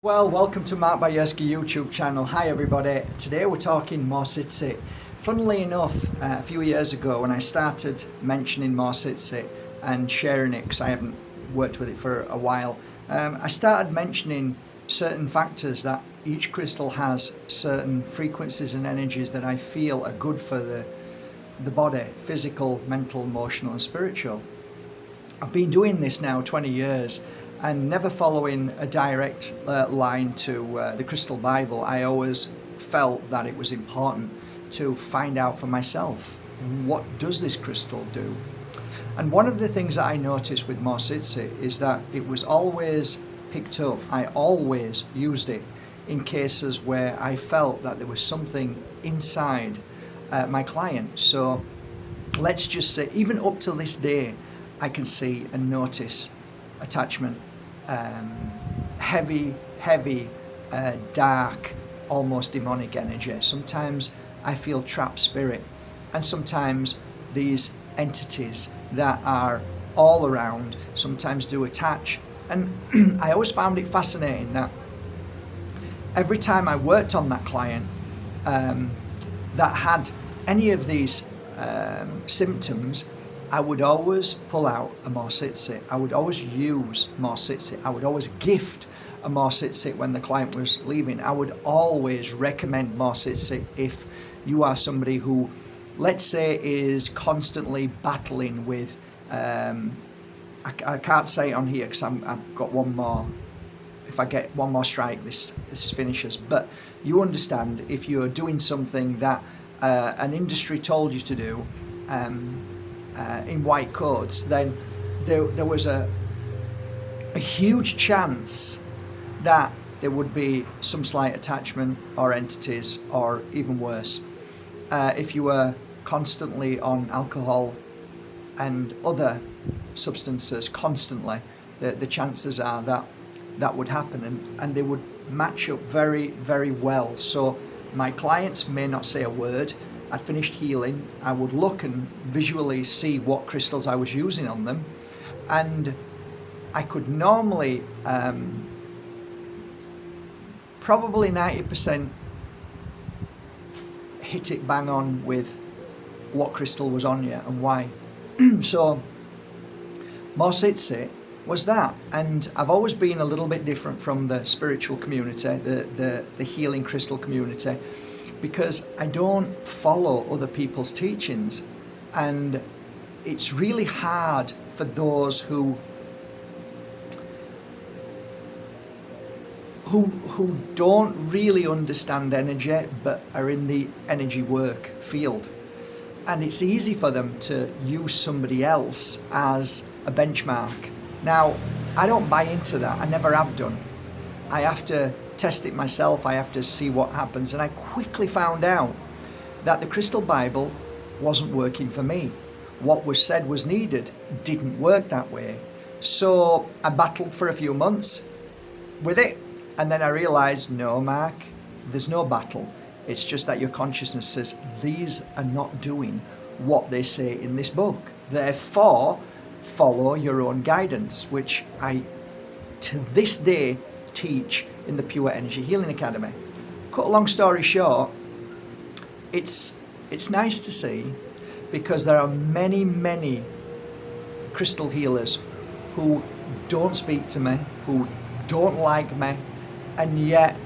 Well, welcome to Mark Bajerski YouTube channel. Hi everybody. Today we're talking Morsitzi. Funnily enough, a few years ago when I started mentioning Morsitzi and sharing it, because I haven't worked with it for a while, I started mentioning certain factors that each crystal has, certain frequencies and energies that I feel are good for the body, physical, mental, emotional and spiritual. I've been doing this now 20 years and never following a direct line to the Crystal Bible. I always felt that it was important to find out for myself, what does this crystal do? And one of the things that I noticed with Morsitzi is that it was always picked up. I always used it in cases where I felt that there was something inside my client. So let's just say, even up to this day, I can see and notice attachment, heavy, dark, almost demonic energy. Sometimes I feel trapped spirit, and sometimes these entities that are all around sometimes do attach. And I always found it fascinating that every time I worked on that client that had any of these symptoms, I would always pull out a Morsitzi. I would always use Morsitzi. I would always gift a Morsitzi when the client was leaving. I would always recommend Morsitzi if you are somebody who, let's say, is constantly battling with, I can't say it on here because I've got one more. If I get one more strike, this finishes. But you understand, if you're doing something that an industry told you to do, in white coats, then there was a huge chance that there would be some slight attachment or entities, or even worse, if you were constantly on alcohol and other substances constantly, the chances are that that would happen, and they would match up very well. So my clients may not say a word. I'd finished healing, I would look and visually see what crystals I was using on them, and I could normally probably 90% hit it bang on with what crystal was on you and why. So Morsitzi was that, and I've always been a little bit different from the spiritual community, the healing crystal community, because I don't follow other people's teachings, and it's really hard for those who don't really understand energy but are in the energy work field, and it's easy for them to use somebody else as a benchmark. Now, I don't buy into that. I never have done. I have to test it myself. I have to see what happens, and I quickly found out that the Crystal Bible wasn't working for me. What was said was needed didn't work that way. So I battled for a few months with it, and then I realized, no, Mark, there's no battle. It's just that your consciousness says these are not doing what they say in this book. Therefore, follow your own guidance, which I, to this day, teach in the Pure Energy Healing Academy. Cut a long story short, it's nice to see, because there are many crystal healers who don't speak to me, who don't like me, and yet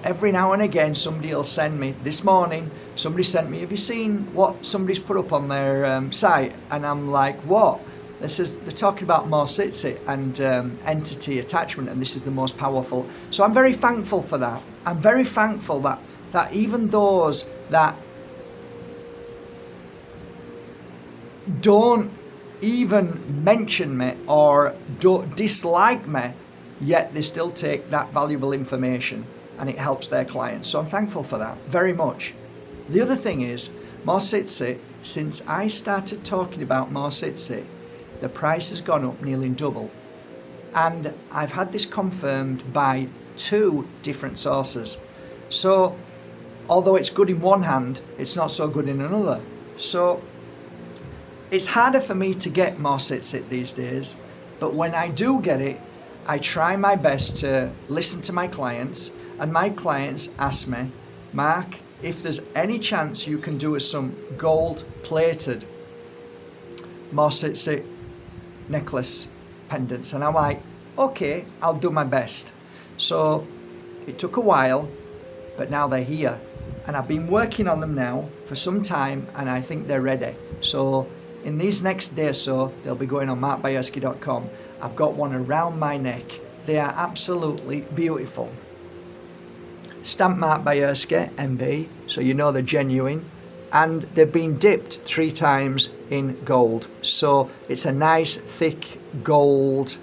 every now and again somebody will send me. This morning somebody sent me, have you seen what somebody's put up on their site? And I'm like, what? They're talking about Morsitzi and entity attachment, and this is the most powerful. So I'm very thankful for that. I'm very thankful that even those that don't even mention me or don't dislike me, yet they still take that valuable information and it helps their clients. So I'm thankful for that very much. The other thing is, Morsitzi, since I started talking about Morsitzi, the price has gone up nearly double, and I've had this confirmed by 2 different sources. So although it's good in one hand, it's not so good in another. So it's harder for me to get Morsitzi these days, but when I do get it, I try my best to listen to my clients, and my clients ask me, Mark, if there's any chance you can do us some gold-plated Morsitzi necklace pendants. And I'm like, okay, I'll do my best. So it took a while, but now they're here. And I've been working on them now for some time, and I think they're ready. So in these next day or so, they'll be going on markbajerski.com. I've got one around my neck. They are absolutely beautiful. Stamp Mark Bajerski, MB, so you know they're genuine. And they've been dipped 3 times in gold. So it's a nice, thick gold,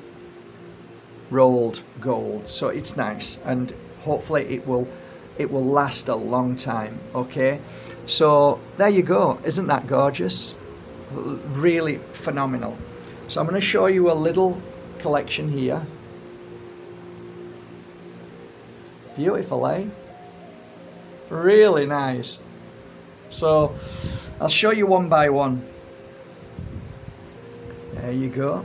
rolled gold. So it's nice, and hopefully it will last a long time, okay? So there you go. Isn't that gorgeous? Really phenomenal. So I'm going to show you a little collection here. Beautiful, eh? Really nice. So I'll show you one by one. There you go.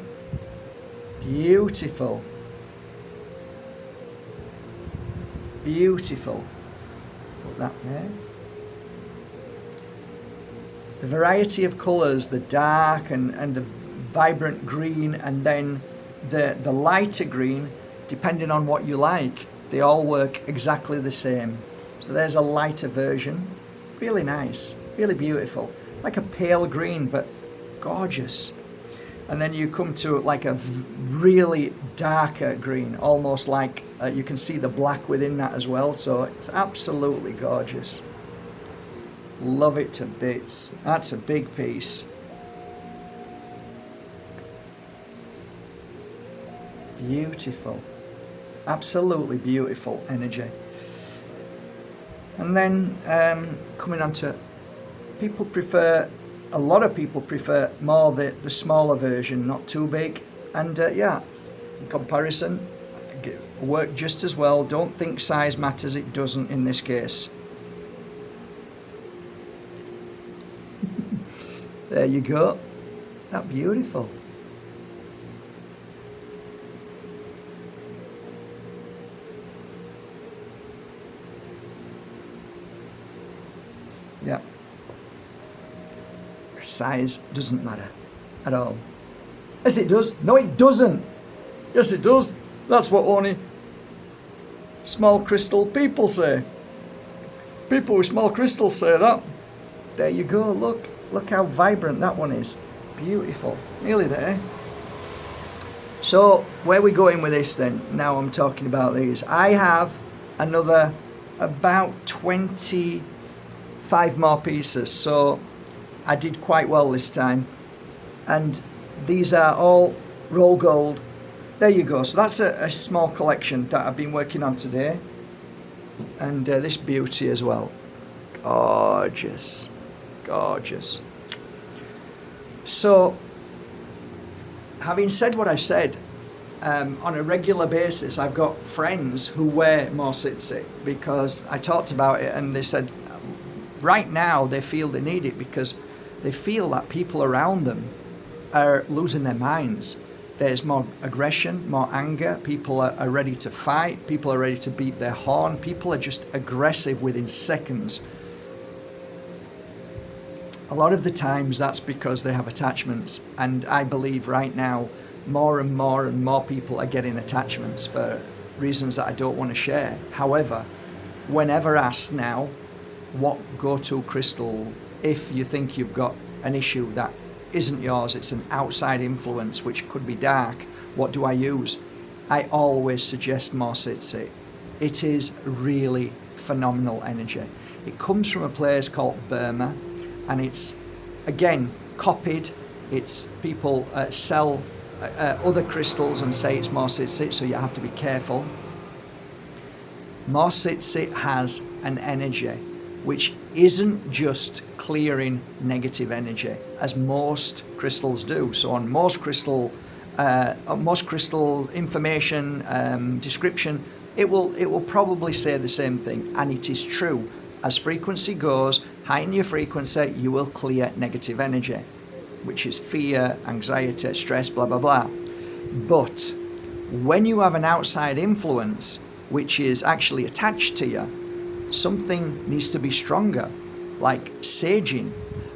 Beautiful. Beautiful. Put that there. The variety of colours, the dark and the vibrant green, and then the lighter green, depending on what you like, they all work exactly the same. So there's a lighter version. Really nice, really beautiful. Like a pale green, but gorgeous. And then you come to like a really darker green, almost like you can see the black within that as well. So it's absolutely gorgeous. Love it to bits. That's a big piece. Beautiful. Absolutely beautiful energy. And then coming on to, a lot of people prefer more the smaller version, not too big. And yeah, in comparison, work just as well. Don't think size matters, it doesn't in this case. There you go. That beautiful. Yeah. Size doesn't matter at all. Yes, it does. No, it doesn't. Yes, it does. That's what only small crystal people say. People with small crystals say that. There you go. Look. Look how vibrant that one is. Beautiful. Nearly there. So, where are we going with this then? Now I'm talking about these. I have another about 25 more pieces. So, I did quite well this time. And these are all roll gold. There you go. So that's a small collection that I've been working on today. And this beauty as well. Gorgeous. Gorgeous. So, having said what I've said, on a regular basis I've got friends who wear Morsitzi because I talked about it and they said right now they feel they need it because they feel that people around them are losing their minds. There's more aggression, more anger, people are ready to fight, people are ready to beat their horn, people are just aggressive within seconds. A lot of the times that's because they have attachments, and I believe right now more and more people are getting attachments for reasons that I don't want to share. However, whenever asked now, what go-to crystal, if you think you've got an issue that isn't yours, it's an outside influence which could be dark, what do I use? I always suggest Morsitzi. It is really phenomenal energy. It comes from a place called Burma, and it's again copied. It's people sell other crystals and say it's Morsitzi, so you have to be careful. Morsitzi has an energy which isn't just clearing negative energy, as most crystals do. So on most crystal information description, it will probably say the same thing, and it is true. As frequency goes, heighten your frequency, you will clear negative energy, which is fear, anxiety, stress, blah blah blah. But when you have an outside influence which is actually attached to you, something needs to be stronger, like saging,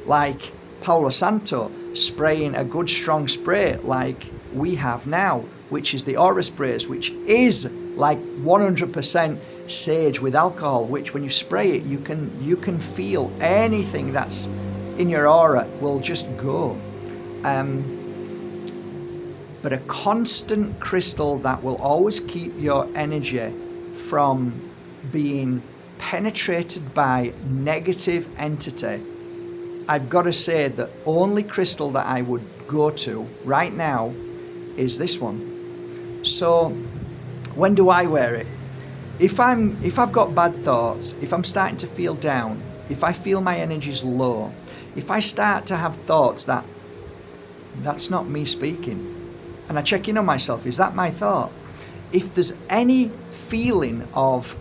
like Palo Santo, spraying a good strong spray like we have now, which is the aura sprays, which is like 100% sage with alcohol, which when you spray it, you can feel anything that's in your aura will just go. But a constant crystal that will always keep your energy from being penetrated by negative entity, I've got to say the only crystal that I would go to right now is this one. So when do I wear it? If I've got bad thoughts, if I'm starting to feel down, if I feel my energy's low, if I start to have thoughts that's not me speaking, and I check in on myself, is that my thought? If there's any feeling of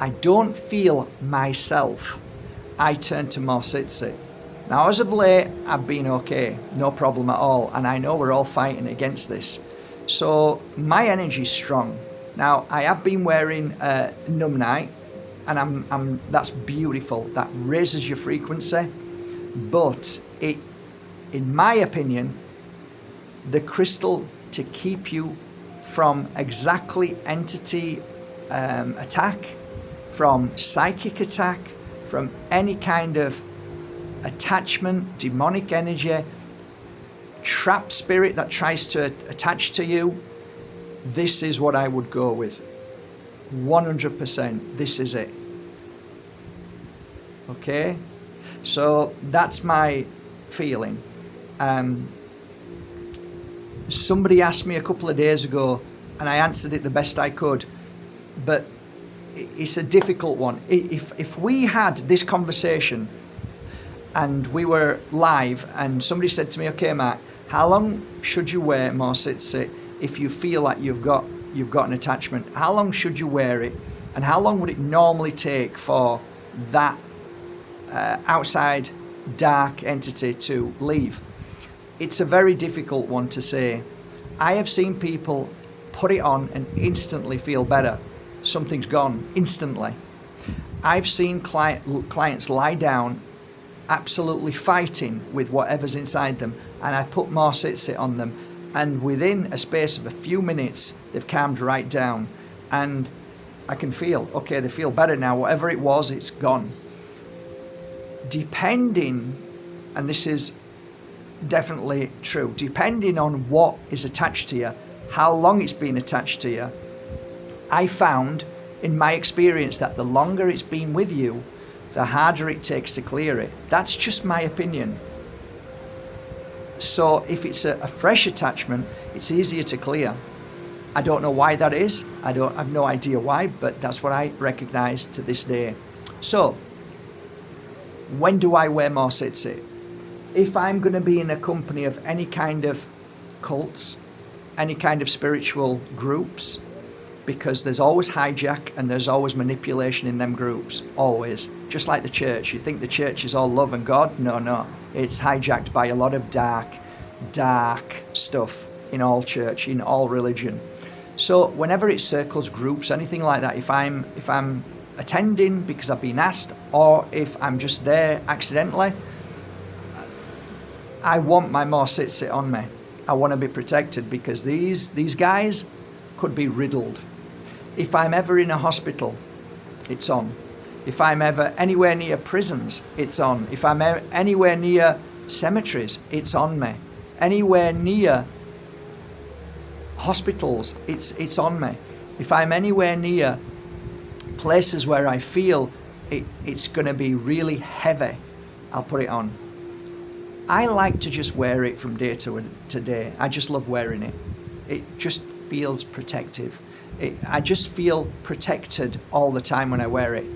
I don't feel myself, I turn to Morsitzi. Now, as of late, I've been okay, no problem at all, and I know we're all fighting against this. So my energy's strong. Now, I have been wearing Numb Night, and I'm that's beautiful. That raises your frequency, but it, in my opinion, the crystal to keep you from exactly entity attack, from psychic attack, from any kind of attachment, demonic energy, trap spirit that tries to attach to you, this is what I would go with. 100%, this is it. Okay? So that's my feeling. Somebody asked me a couple of days ago, and I answered it the best I could, but it's a difficult one. If we had this conversation and we were live and somebody said to me, okay, Mark, how long should you wear Morsitzi if you feel like you've got an attachment? How long should you wear it? And how long would it normally take for that outside dark entity to leave? It's a very difficult one to say. I have seen people put it on and instantly feel better. Something's gone instantly. I've seen clients lie down absolutely fighting with whatever's inside them, and I've put Morsitzi on them, and within a space of a few minutes they've calmed right down, and I can feel, okay, they feel better now. Whatever it was, it's gone. Depending, and this is definitely true, depending on what is attached to you, how long it's been attached to you, I found in my experience that the longer it's been with you, the harder it takes to clear it. That's just my opinion. So if it's a fresh attachment, it's easier to clear. I don't know why that is. I've no idea why, but that's what I recognize to this day. So when do I wear Morsitzi? If I'm going to be in a company of any kind of cults, any kind of spiritual groups, because there's always hijack and there's always manipulation in them groups, always. Just like the church. You think the church is all love and God? No. It's hijacked by a lot of dark stuff in all church, in all religion. So whenever it circles groups, anything like that, if I'm attending because I've been asked, or if I'm just there accidentally, I want my Morsitzi on me. I want to be protected, because these guys could be riddled. If I'm ever in a hospital, it's on. If I'm ever anywhere near prisons, it's on. If I'm anywhere near cemeteries, it's on me. Anywhere near hospitals, it's on me. If I'm anywhere near places where I feel it's going to be really heavy, I'll put it on. I like to just wear it from day to day. I just love wearing it. It just feels protective. I just feel protected all the time when I wear it.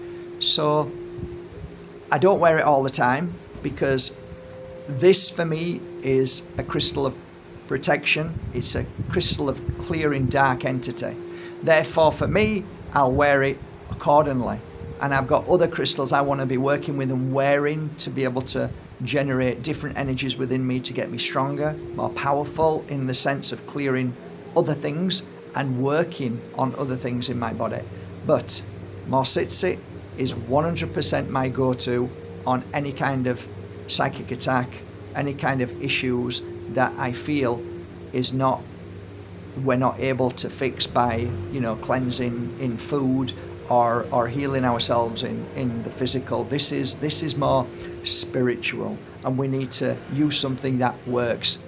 So I don't wear it all the time, because this for me is a crystal of protection. It's a crystal of clearing dark entity. Therefore, for me, I'll wear it accordingly. And I've got other crystals I want to be working with and wearing to be able to generate different energies within me to get me stronger, more powerful, in the sense of clearing other things and working on other things in my body. But Morsitzi is 100% my go-to on any kind of psychic attack, any kind of issues that I feel we're not able to fix by, cleansing in food or healing ourselves in the physical. This is more spiritual, and we need to use something that works.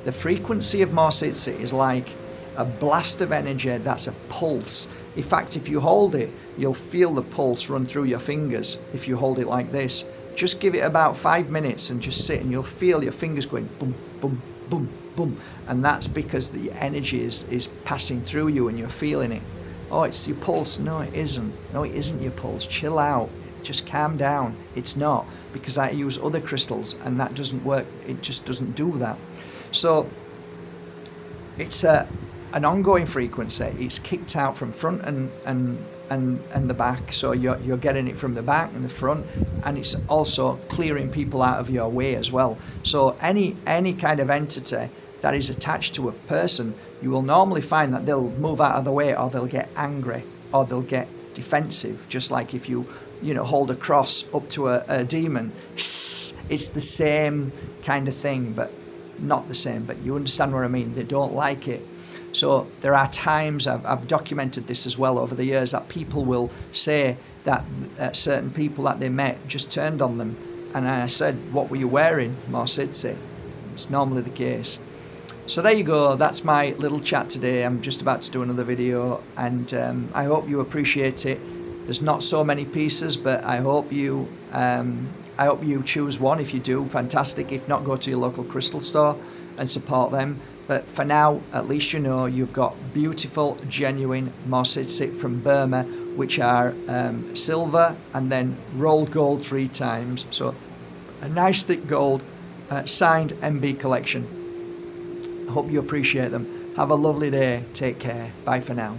The frequency of Morsitzi is like a blast of energy that's a pulse. In fact, if you hold it, you'll feel the pulse run through your fingers. If you hold it like this, just give it about 5 minutes and just sit, and you'll feel your fingers going boom, boom, boom, boom. And that's because the energy is passing through you and you're feeling it. Oh, it's your pulse. No, it isn't. No, it isn't your pulse. Chill out. Just calm down. It's not, because I use other crystals and that doesn't work. It just doesn't do that. So it's an ongoing frequency. It's kicked out from front and the back. So you're getting it from the back and the front, and it's also clearing people out of your way as well. So any kind of entity that is attached to a person, you will normally find that they'll move out of the way, or they'll get angry, or they'll get defensive. Just like if you hold a cross up to a demon, it's the same kind of thing, but not the same. But you understand what I mean. They don't like it. So there are times, I've documented this as well over the years, that people will say that certain people that they met just turned on them. And I said, what were you wearing? Morsitzi. It's normally the case. So there you go. That's my little chat today. I'm just about to do another video, and I hope you appreciate it. There's not so many pieces, but I hope you choose one. If you do, fantastic. If not, go to your local crystal store and support them. But for now, at least you know you've got beautiful, genuine Morsitzi from Burma, which are silver and then rolled gold 3 times. So a nice thick gold, signed MB collection. I hope you appreciate them. Have a lovely day. Take care. Bye for now.